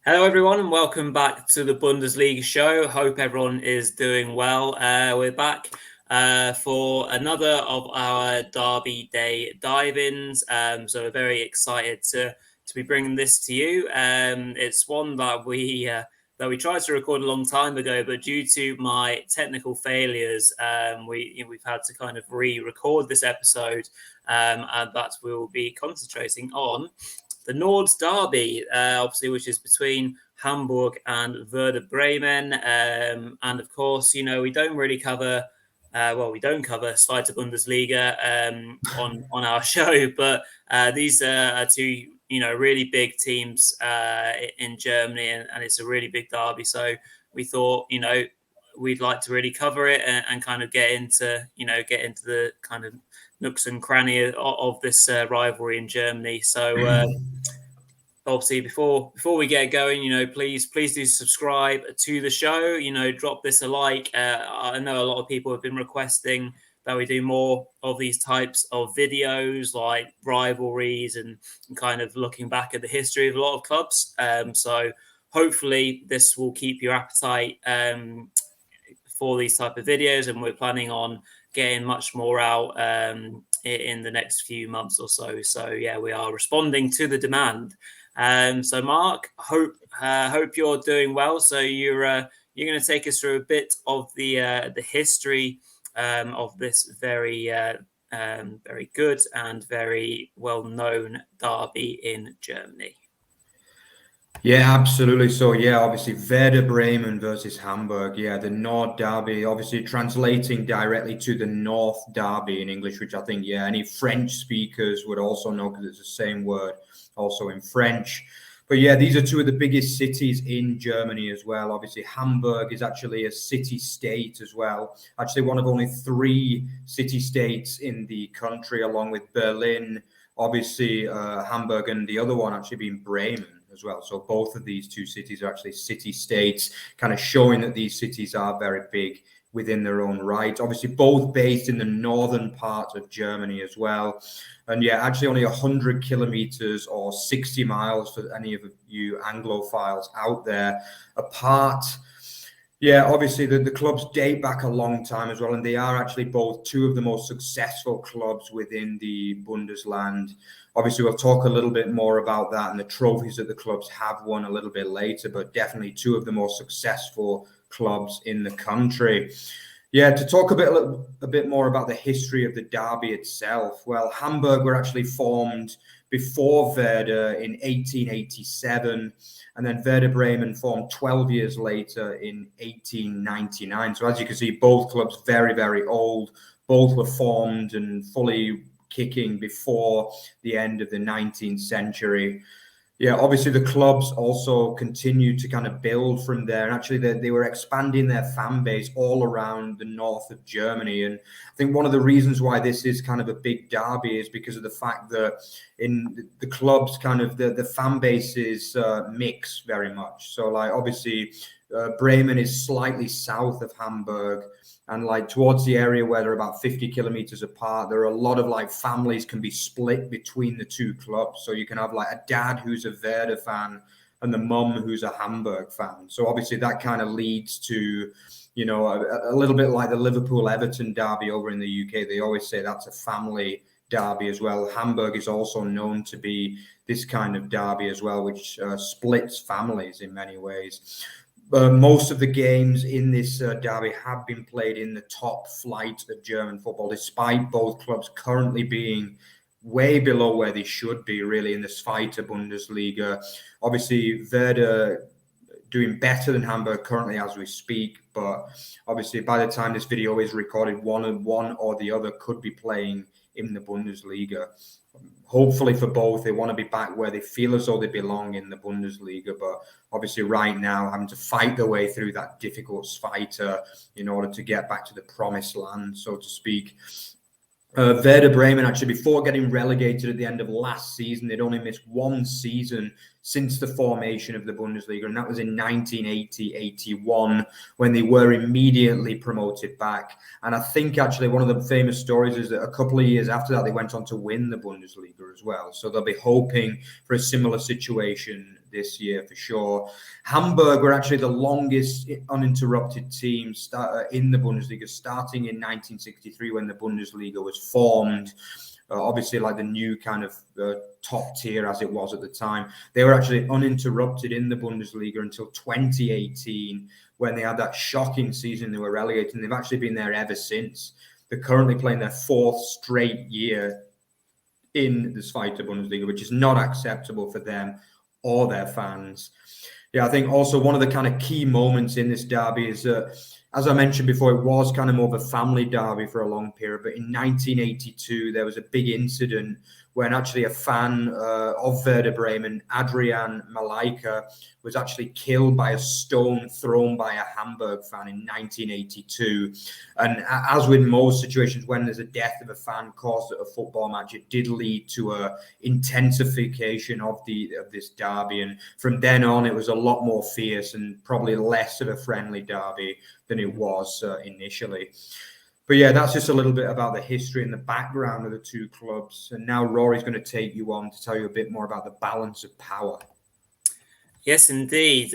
Hello, everyone, and welcome back to the Bundesliga Show. Hope everyone is doing well. We're back for another of our Derby Day dive-ins. So we're very excited to be bringing this to you. It's one that we tried to record a long time ago, but due to my technical failures, we've had to kind of re-record this episode, and that we'll be concentrating on the Nords Derby, obviously, which is between Hamburg and Werder Bremen. And of course, we don't really cover, we don't cover Zweite Bundesliga on our show, but these are two, really big teams in Germany, and it's a really big derby. So we thought, we'd like to really cover it and kind of get into the kind of nooks and crannies of this rivalry in Germany. So obviously, before we get going, please do subscribe to the show. Drop this a like. I know a lot of people have been requesting that we do more of these types of videos, like rivalries and kind of looking back at the history of a lot of clubs. So hopefully this will keep your appetite for these type of videos, and we're planning on getting much more out in the next few months or so. So yeah, we are responding to the demand. So Mark, hope you're doing well. So you're going to take us through a bit of the history of this very good and very well known derby in Germany. Yeah, absolutely. So, yeah, obviously Werder Bremen versus Hamburg. Yeah, the Nord Derby, obviously translating directly to the North Derby in English, which I think, yeah, any French speakers would also know because it's the same word also in French. But yeah, these are two of the biggest cities in Germany as well. Obviously, Hamburg is actually a city-state as well. Actually, one of only 3 city-states in the country, along with Berlin, obviously Hamburg, and the other one actually being Bremen as well. So both of these two cities are actually city-states, kind of showing that these cities are very big within their own right. Obviously, both based in the northern part of Germany as well. And yeah, actually only 100 kilometers or 60 miles for any of you Anglophiles out there apart. Yeah, obviously the clubs date back a long time as well, and they are actually both two of the most successful clubs within the Bundesland. Obviously, we'll talk a little bit more about that and the trophies that the clubs have won a little bit later, but definitely two of the most successful clubs in the country. Yeah, to talk a bit more about the history of the derby itself. Well, Hamburg were actually formed before Werder in 1887, and then Werder Bremen formed 12 years later in 1899. So as you can see, both clubs very, very old. Both were formed and fully kicking before the end of the 19th century. Yeah, obviously the clubs also continued to kind of build from there. And actually they were expanding their fan base all around the north of Germany. And I think one of the reasons why this is kind of a big derby is because of the fact that in the clubs, kind of the fan bases mix very much. So like obviously Bremen is slightly south of Hamburg, and like towards the area where they're about 50 kilometers apart, there are a lot of like families can be split between the two clubs. So you can have like a dad who's a Werder fan and the mum who's a Hamburg fan. So obviously that kind of leads to, a little bit like the Liverpool-Everton derby over in the UK. They always say that's a family derby as well. Hamburg is also known to be this kind of derby as well, which splits families in many ways. Most of the games in this derby have been played in the top flight of German football, despite both clubs currently being way below where they should be, really, in the Zweite Bundesliga. Obviously, Werder doing better than Hamburg currently as we speak, but obviously by the time this video is recorded, one or the other could be playing in the Bundesliga. Hopefully for both, they want to be back where they feel as though they belong in the Bundesliga. But obviously right now, having to fight their way through that difficult Zweite in order to get back to the promised land, so to speak. Werder Bremen, actually, before getting relegated at the end of last season, they'd only missed one season since the formation of the Bundesliga, and that was in 1980-81 when they were immediately promoted back. And I think actually one of the famous stories is that a couple of years after that, they went on to win the Bundesliga as well. So they'll be hoping for a similar situation this year for sure. Hamburg were actually the longest uninterrupted team in the Bundesliga, starting in 1963 when the Bundesliga was formed. Obviously, like the new kind of top tier as it was at the time. They were actually uninterrupted in the Bundesliga until 2018 when they had that shocking season. They were relegated, and they've actually been there ever since. They're currently playing their 4th straight year in the Zweite Bundesliga, which is not acceptable for them or their fans. Yeah, I think also one of the kind of key moments in this derby is that, as I mentioned before, it was kind of more of a family derby for a long period. But in 1982, there was a big incident when actually a fan of Werder Bremen, Adrian Malaika, was actually killed by a stone thrown by a Hamburg fan in 1982. And as with most situations, when there's a death of a fan caused at a football match, it did lead to a intensification of this derby. And from then on, it was a lot more fierce and probably less of a friendly derby than it was initially. But yeah, that's just a little bit about the history and the background of the two clubs. And now Rory's going to take you on to tell you a bit more about the balance of power. Yes, indeed.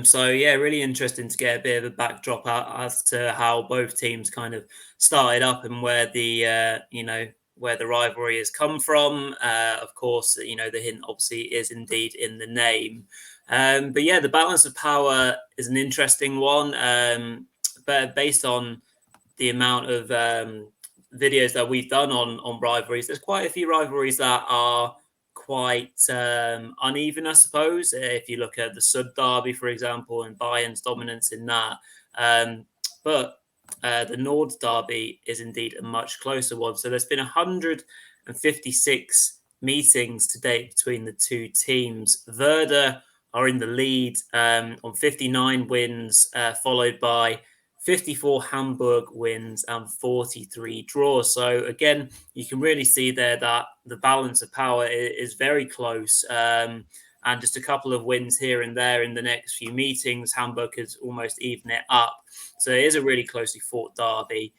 So yeah, really interesting to get a bit of a backdrop as to how both teams kind of started up and where the where the rivalry has come from. Of course, the hint obviously is indeed in the name. But yeah, the balance of power is an interesting one. But based on the amount of videos that we've done on rivalries, there's quite a few rivalries that are quite uneven, I suppose. If you look at the Sud derby, for example, and Bayern's dominance in that. But the Nord derby is indeed a much closer one. So there's been 156 meetings to date between the two teams. Werder are in the lead on 59 wins, followed by 54 Hamburg wins and 43 draws. So again, you can really see there that the balance of power is very close. And just a couple of wins here and there in the next few meetings, Hamburg has almost evened it up. So it is a really closely fought derby.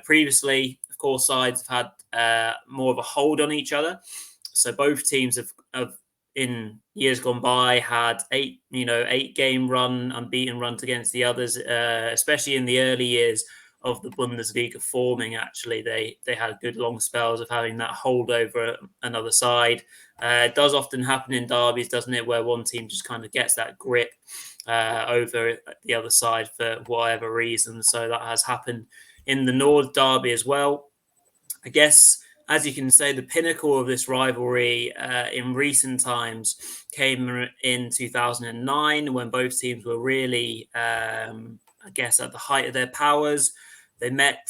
Previously, of course, sides have had more of a hold on each other. So both teams have in years gone by had 8-game run, unbeaten runs against the others, especially in the early years of the Bundesliga forming. Actually, they had good long spells of having that hold over another side. It does often happen in derbies, doesn't it, where one team just kind of gets that grip over the other side for whatever reason. So that has happened in the Nord derby as well. I guess, as you can say, the pinnacle of this rivalry in recent times came in 2009 when both teams were really, at the height of their powers. They met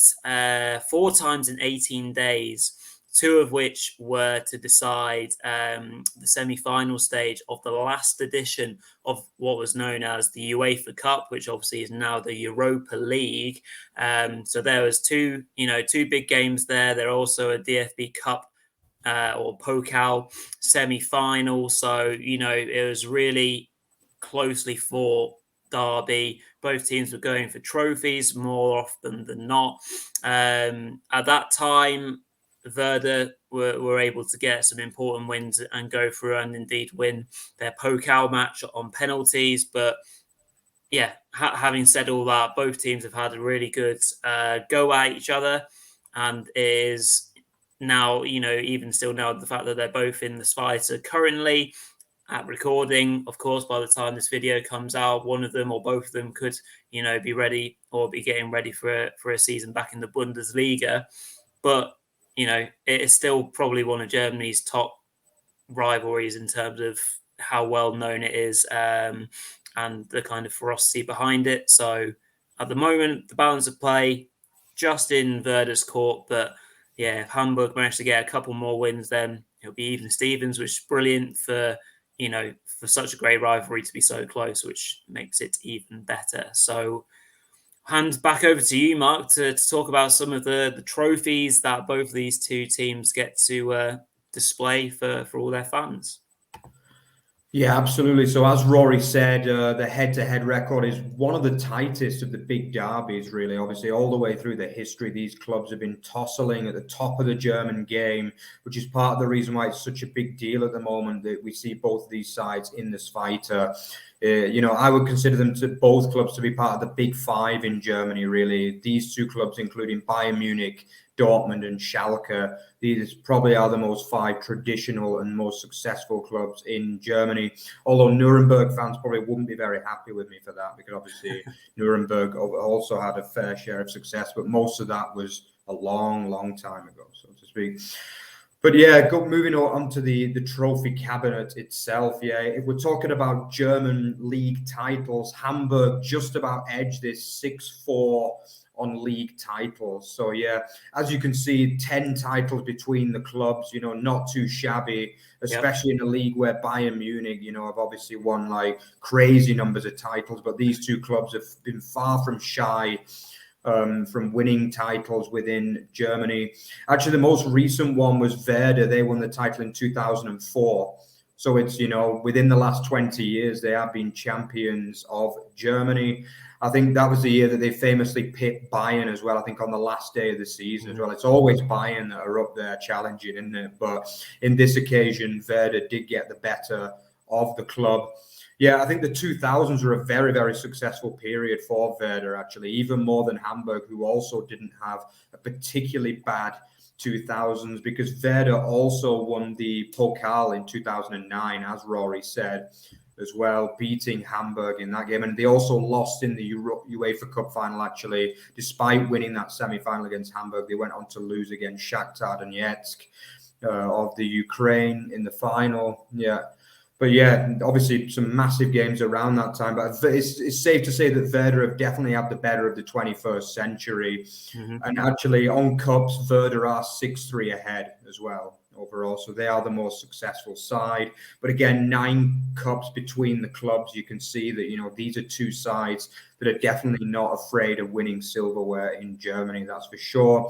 4 times in 18 days, 2 of which were to decide the semi-final stage of the last edition of what was known as the UEFA Cup, which obviously is now the Europa League. So there was two big games there. There are also a DFB Cup or Pokal semi-final. So, it was really closely fought derby. Both teams were going for trophies more often than not. At that time, Werder were able to get some important wins and go through and indeed win their Pokal match on penalties. But yeah, having said all that, both teams have had a really good go at each other, and is now, even still now, the fact that they're both in the Zweite currently at recording. Of course, by the time this video comes out, one of them or both of them could, be ready or be getting ready for a season back in the Bundesliga. But it is still probably one of Germany's top rivalries in terms of how well known it is and the kind of ferocity behind it. So at the moment, the balance of play just in Werder's court. But yeah, if Hamburg managed to get a couple more wins, then it'll be even Stevens, which is brilliant for such a great rivalry to be so close, which makes it even better. So hand back over to you, Mark, to talk about some of the trophies that both of these two teams get to display for all their fans. Yeah, absolutely. So as Rory said, the head-to-head record is one of the tightest of the big derbies, really. Obviously, all the way through the history, these clubs have been tussling at the top of the German game, which is part of the reason why it's such a big deal at the moment that we see both of these sides in this fight. I would consider them to both clubs to be part of the big five in Germany, really. These two clubs, including Bayern Munich, Dortmund and Schalke, these probably are the most five traditional and most successful clubs in Germany. Although Nuremberg fans probably wouldn't be very happy with me for that, because obviously Nuremberg also had a fair share of success, but most of that was a long, long time ago, so to speak. But yeah, moving on to the trophy cabinet itself. Yeah, if we're talking about German league titles, Hamburg just about edged this 6-4 on league titles. So yeah, as you can see, 10 titles between the clubs, not too shabby, especially in a league where Bayern Munich, have obviously won like crazy numbers of titles, but these two clubs have been far from shy from winning titles within Germany. Actually, the most recent one was Werder. They won the title in 2004. So it's, within the last 20 years, they have been champions of Germany. I think that was the year that they famously pipped Bayern as well, I think on the last day of the season as well. It's always Bayern that are up there challenging, isn't it? But in this occasion, Werder did get the better of the club. Yeah, I think the 2000s were a very, very successful period for Werder, actually, even more than Hamburg, who also didn't have a particularly bad 2000s, because Werder also won the Pokal in 2009, as Rory said, as well, beating Hamburg in that game. And they also lost in the UEFA Cup final, actually. Despite winning that semi-final against Hamburg, they went on to lose against Shakhtar Donetsk of the Ukraine in the final. Yeah. But yeah, obviously some massive games around that time. But it's safe to say that Werder have definitely had the better of the 21st century. Mm-hmm. And actually on cups, Werder are 6-3 ahead as well overall. So they are the most successful side. But again, 9 cups between the clubs. You can see that, these are two sides that are definitely not afraid of winning silverware in Germany. That's for sure.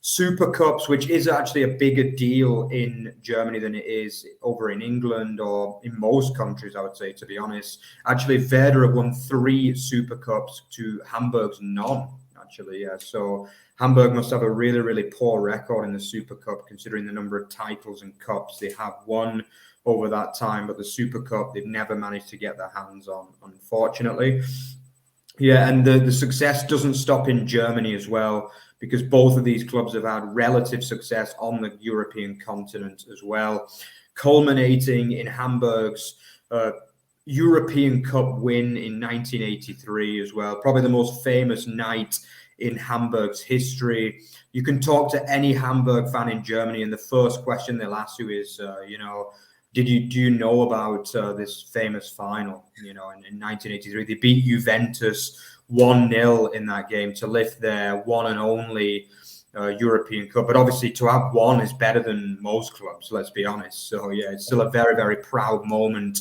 Super Cups, which is actually a bigger deal in Germany than it is over in England or in most countries, I would say, to be honest. Actually, Werder have won 3 Super Cups to Hamburg's none, actually. Yeah. So Hamburg must have a really, really poor record in the Super Cup, considering the number of titles and cups they have won over that time. But the Super Cup, they've never managed to get their hands on, unfortunately. Yeah, and the success doesn't stop in Germany as well, because both of these clubs have had relative success on the European continent as well, culminating in Hamburg's European Cup win in 1983 as well. Probably the most famous night in Hamburg's history. You can talk to any Hamburg fan in Germany, and the first question they'll ask you is, do you know about this famous final? In 1983, they beat Juventus 1-0 in that game to lift their one and only European Cup. But obviously, to have one is better than most clubs, let's be honest. So yeah, it's still a very, very proud moment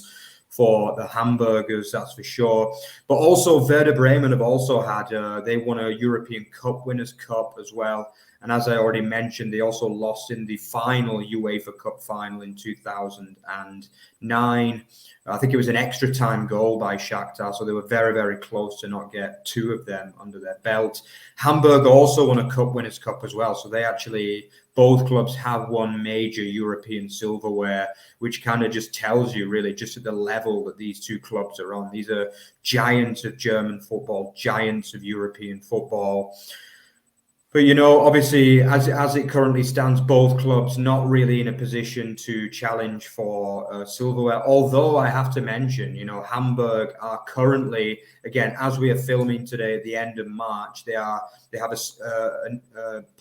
for the Hamburgers, that's for sure. But also Werder Bremen have also had, they won a European Cup Winners' Cup as well. And as I already mentioned, they also lost in the final UEFA Cup final in 2009. I think it was an extra time goal by Shakhtar, so they were very, very close to not get 2 of them under their belt. Hamburg also won a Cup Winners' Cup as well, so they actually, both clubs have won major European silverware, which kind of just tells you really just at the level that these two clubs are on. These are giants of German football, giants of European football. But, obviously, as it currently stands, both clubs not really in a position to challenge for silverware. Although I have to mention, Hamburg are currently, again, as we are filming today at the end of March, they have a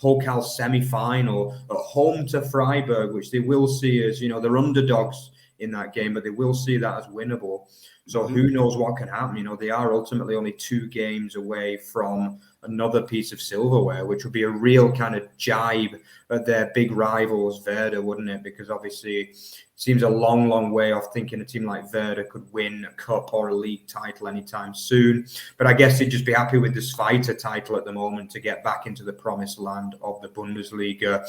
Pokal semi-final at home to Freiburg, which they will see as, they're underdogs in that game, but they will see that as winnable. So who knows what can happen? They are ultimately only 2 games away from another piece of silverware, which would be a real kind of jibe at their big rivals, Werder, wouldn't it? Because obviously it seems a long, long way off thinking a team like Werder could win a cup or a league title anytime soon. But I guess they'd just be happy with this fighter title at the moment to get back into the promised land of the Bundesliga.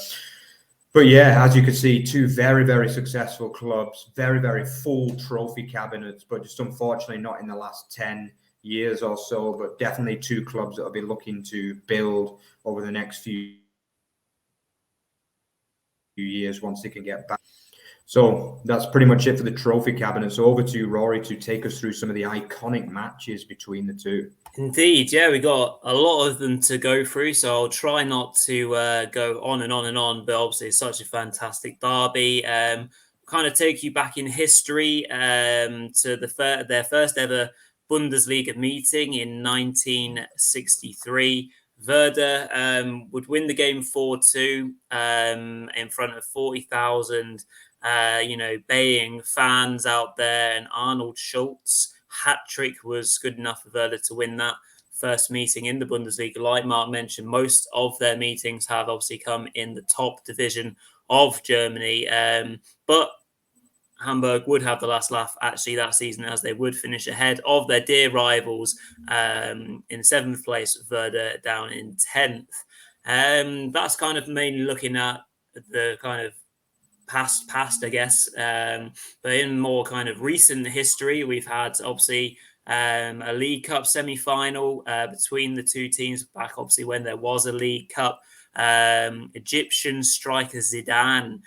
But yeah, as you can see, two very, very successful clubs, very, very full trophy cabinets, but just unfortunately not in the last 10 years or so, but definitely two clubs that will be looking to build over the next few years once they can get back. So that's pretty much it for the trophy cabinet. So over to you, Rory, to take us through some of the iconic matches between the two. Indeed, yeah, we got a lot of them to go through, so I'll try not to go on and on and on. But obviously, it's such a fantastic derby. Kind of take you back in history to their first ever Bundesliga meeting in 1963. Werder would win the game 4-2 in front of 40,000, baying fans out there, and Arnold Schultz hat trick was good enough for Werder to win that first meeting in the Bundesliga. Like Mark mentioned, most of their meetings have obviously come in the top division of Germany, but Hamburg would have the last laugh actually that season, as they would finish ahead of their dear rivals in 7th place, Werder down in 10th. That's kind of mainly looking at the kind of past, I guess. But in more kind of recent history, we've had obviously a League Cup semi-final between the two teams back, obviously, when there was a League Cup. Egyptian striker Zidane,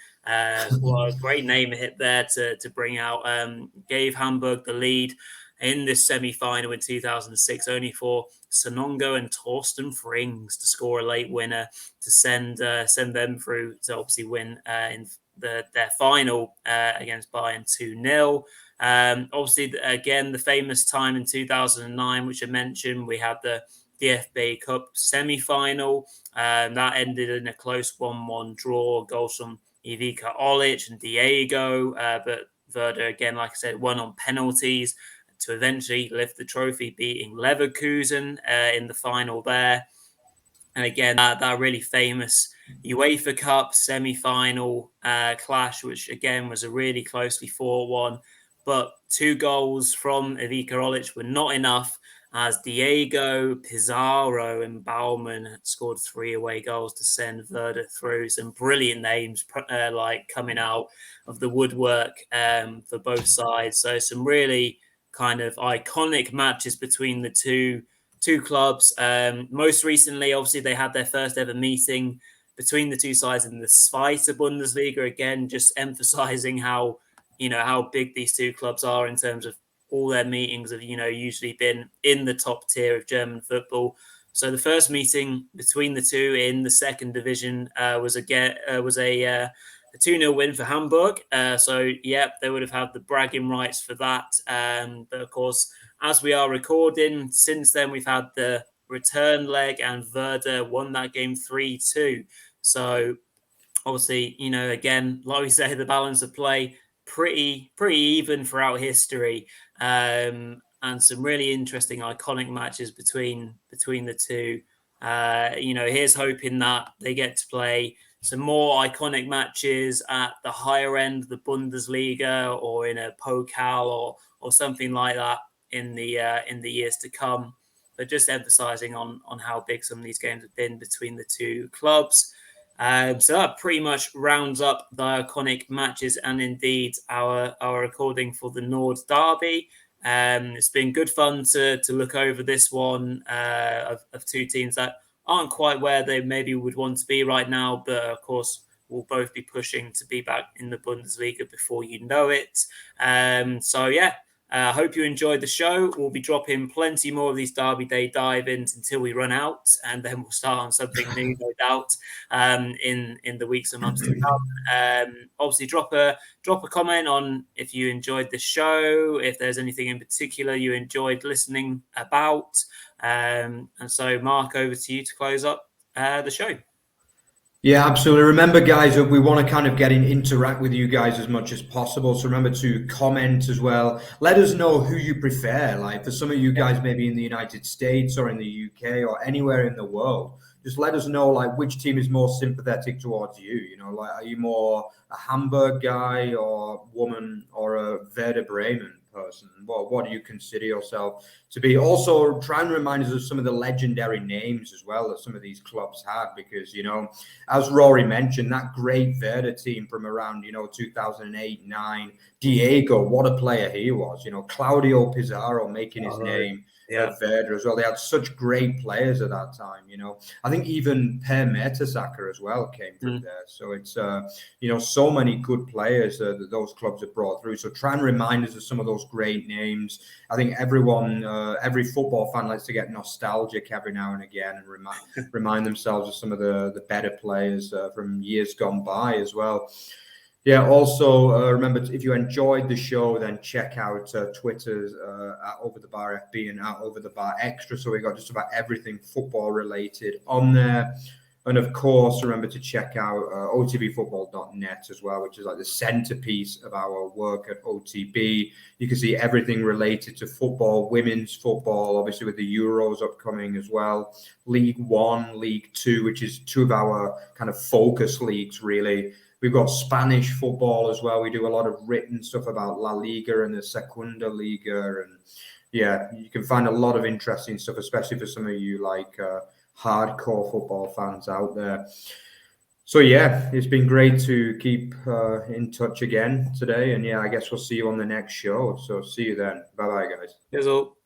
what a great name hit there to bring out, gave Hamburg the lead in this semi-final in 2006, only for Sonongo and Torsten Frings to score a late winner to send them through to obviously win in their final against Bayern 2-0. Obviously, again, the famous time in 2009, which I mentioned, we had the DFB Cup semi-final. That ended in a close 1-1 draw, goals from Ivica Olic and Diego. But Werder, again, like I said, won on penalties to eventually lift the trophy, beating Leverkusen in the final there. And again, that really famous UEFA Cup semi-final clash, which again was a really closely 4-1. But 2 goals from Ivica Olic were not enough, as Diego, Pizarro and Baumann had scored 3 away goals to send Werder through. Some brilliant names like coming out of the woodwork for both sides. So some really kind of iconic matches between the two clubs. Most recently, obviously, they had their first ever meeting between the two sides in the Zweite Bundesliga. Again, just emphasizing how big these two clubs are in terms of all their meetings have, usually been in the top tier of German football. So the first meeting between the two in the second division was a 2-0 win for Hamburg. So, they would have had the bragging rights for that. But of course, as we are recording, since then we've had the return leg, and Werder won that game 3-2. So obviously, again, like we say, the balance of play pretty even throughout history, and some really interesting, iconic matches between the two. Here's hoping that they get to play some more iconic matches at the higher end of the Bundesliga or in a Pokal or something like that in the years to come. But just emphasizing on how big some of these games have been between the two clubs. So that pretty much rounds up the iconic matches and indeed our recording for the Nord Derby. It's been good fun to look over this one of two teams that aren't quite where they maybe would want to be right now, but of course we'll both be pushing to be back in the Bundesliga before you know it. I hope you enjoyed the show. We'll be dropping plenty more of these Derby Day dive-ins until we run out, and then we'll start on something new, no doubt, in the weeks and months to come. Obviously, drop a comment on if you enjoyed the show, if there's anything in particular you enjoyed listening about. And so, Mark, over to you to close up the show. Yeah, absolutely. Remember, guys, that we want to kind of interact with you guys as much as possible. So remember to comment as well. Let us know who you prefer. Like for some of you guys, maybe in the United States or in the UK or anywhere in the world, just let us know like which team is more sympathetic towards you. Like are you more a Hamburg guy or woman or a Werder Bremen person? What do you consider yourself to be? Also, try and remind us of some of the legendary names as well that some of these clubs had, because, you know, as Rory mentioned, that great Werder team from around, you know, 2008-9, Diego, what a player he was. You know, Claudio Pizarro making his name at Werder as well. They had such great players at that time, you know. I think even Per Mertesacker as well came from there. So it's, you know, so many good players that those clubs have brought through. So try and remind us of some of those great names. I think everyone, every football fan likes to get nostalgic every now and again and remind themselves of some of the better players from years gone by as well. Yeah, also remember, if you enjoyed the show, then check out Twitter's at Over the Bar FB and at Over the Bar Extra. So we got just about everything football related on there. And of course, remember to check out otbfootball.net as well, which is like the centerpiece of our work at OTB. You can see everything related to football, women's football, obviously with the Euros upcoming as well. League One, League Two, which is two of our kind of focus leagues, really. We've got Spanish football as well. We do a lot of written stuff about La Liga and the Segunda Liga. And yeah, you can find a lot of interesting stuff, especially for some of you like hardcore football fans out there. So yeah, it's been great to keep in touch again today. And yeah, I guess we'll see you on the next show. So see you then. Bye-bye, guys. Cheers all.